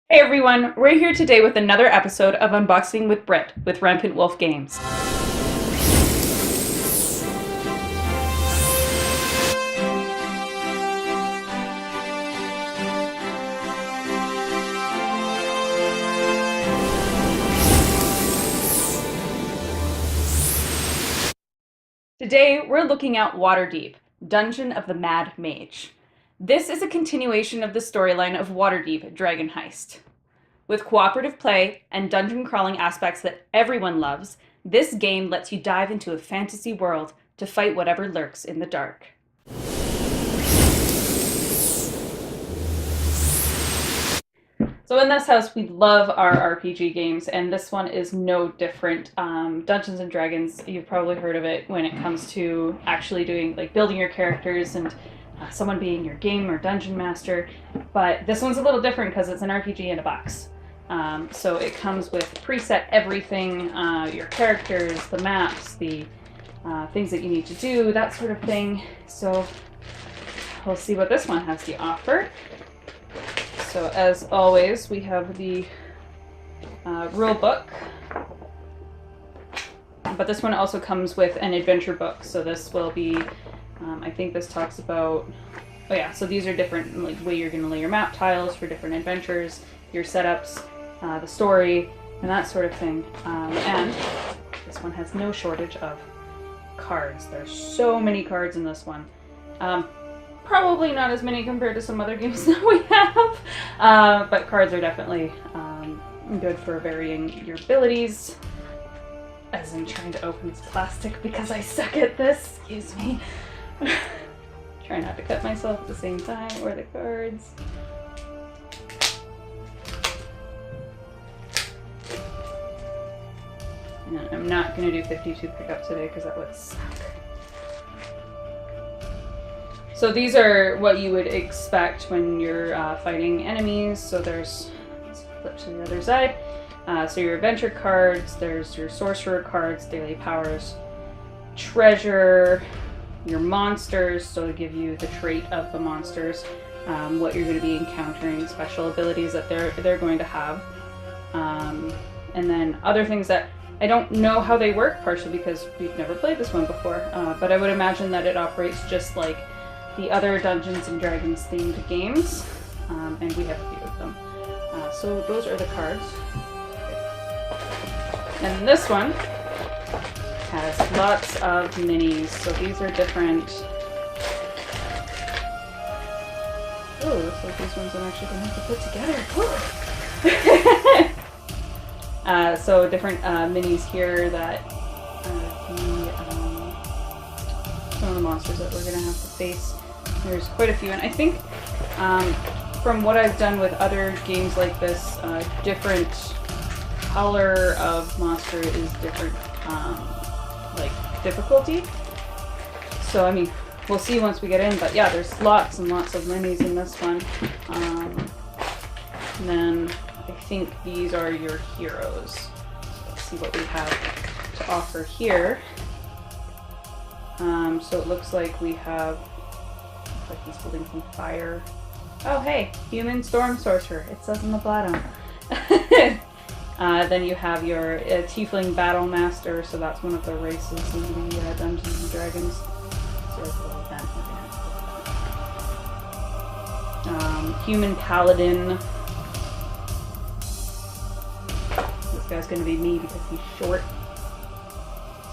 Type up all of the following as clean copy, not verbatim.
Hey everyone, we're here today with another episode of Unboxing with Britt with Rampant Wolf Games. Today we're looking at Waterdeep, Dungeon of the Mad Mage. This is a continuation of the storyline of Waterdeep Dragon Heist. With cooperative play and dungeon crawling aspects that everyone loves, this game lets you dive into a fantasy world to fight whatever lurks in the dark. So in this house, we love our RPG games, and this one is no different. Dungeons and Dragons, you've probably heard of it when it comes to actually doing, like, building your characters and someone being your game or dungeon master. But this one's a little different because it's an RPG in a box. So it comes with preset everything, your characters, the maps, the things that you need to do, that sort of thing. So we'll see what this one has to offer. So as always, we have the rule book, but this one also comes with an adventure book. So this will be, I think this talks about, oh yeah, so these are different, like, way you're going to lay your map tiles for different adventures, your setups, the story, and that sort of thing. And this one has no shortage of cards. There's so many cards in this one. Probably not as many compared to some other games that we have, but cards are definitely good for varying your abilities. As I'm trying to open this plastic because I suck at this, excuse me. Try not to cut myself at the same time, or the cards. And I'm not going to do 52 pickup today because that would suck. So these are what you would expect when you're fighting enemies. So there's, let's flip to the other side. So your adventure cards, there's your sorcerer cards, daily powers, treasure, your monsters, so to give you the trait of the monsters, what you're going to be encountering, special abilities that they're going to have, and then other things that I don't know how they work, partially because we've never played this one before, but I would imagine that it operates just like the other Dungeons and Dragons themed games, and we have a few of them. So those are the cards. And this one has lots of minis, so these are different. Oh, looks like these ones I'm actually going to have to put together. So different minis here that some of the monsters that we're going to have to face. There's quite a few, and I think from what I've done with other games like this, different color of monster is different, like, difficulty. So I mean, we'll see once we get in, but yeah, there's lots and lots of minis in this one. And then I think these are your heroes. So let's see what we have to offer here. So it looks like we have, like he's holding some fire. Oh hey, human storm sorcerer, it says in the bottom. Then you have your tiefling battle master, so that's one of the races in the Dungeons and Dragons. So there's a little event we're gonna have. Human paladin. This guy's gonna be me because he's short.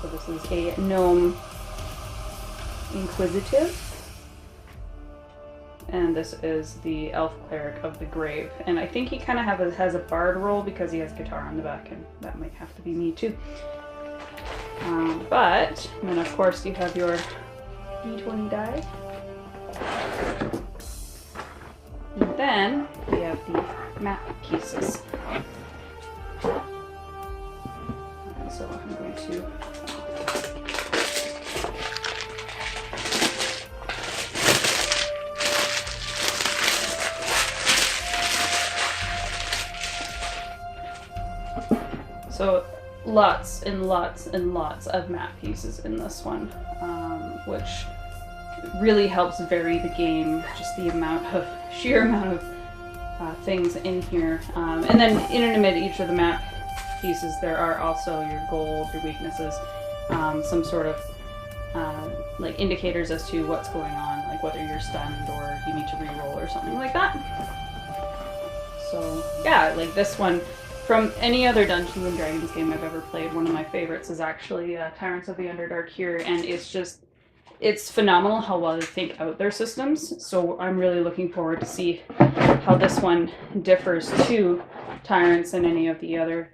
So this is a gnome inquisitive. And this is the elf cleric of the grave. And I think he kind of has a bard role because he has guitar on the back, and that might have to be me too. And then of course you have your d20 die. And then we have the map pieces. And so I'm going to So lots and lots and lots of map pieces in this one, which really helps vary the game, just the sheer amount of things in here. And then in and amid each of the map pieces, there are also your goals, your weaknesses, some sort of like indicators as to what's going on, like whether you're stunned or you need to re-roll or something like that. So yeah, like this one, from any other Dungeons and Dragons game I've ever played, one of my favorites is actually Tyrants of the Underdark here, and it's phenomenal how well they think out their systems. So I'm really looking forward to see how this one differs to Tyrants and any of the other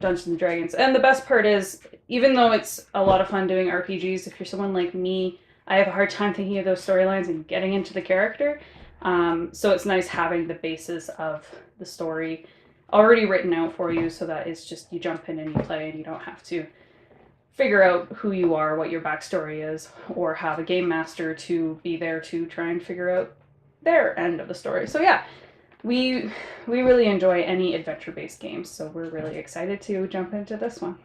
Dungeons and Dragons. And the best part is, even though it's a lot of fun doing RPGs, if you're someone like me, I have a hard time thinking of those storylines and getting into the character. So it's nice having the basis of the story already written out for you, so that it's just you jump in and you play and you don't have to figure out who you are, what your backstory is, or have a game master to be there to try and figure out their end of the story. So yeah, we really enjoy any adventure-based games, so we're really excited to jump into this one.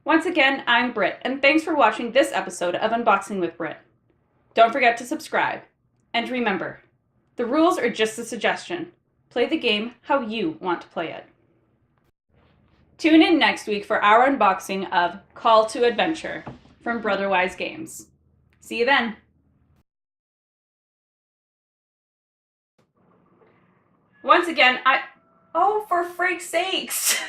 Once again, I'm Britt, and thanks for watching this episode of Unboxing with Britt. Don't forget to subscribe. And remember, the rules are just a suggestion. Play the game how you want to play it. Tune in next week for our unboxing of Call to Adventure from Brotherwise Games. See you then! Once again, oh, for freak's sakes!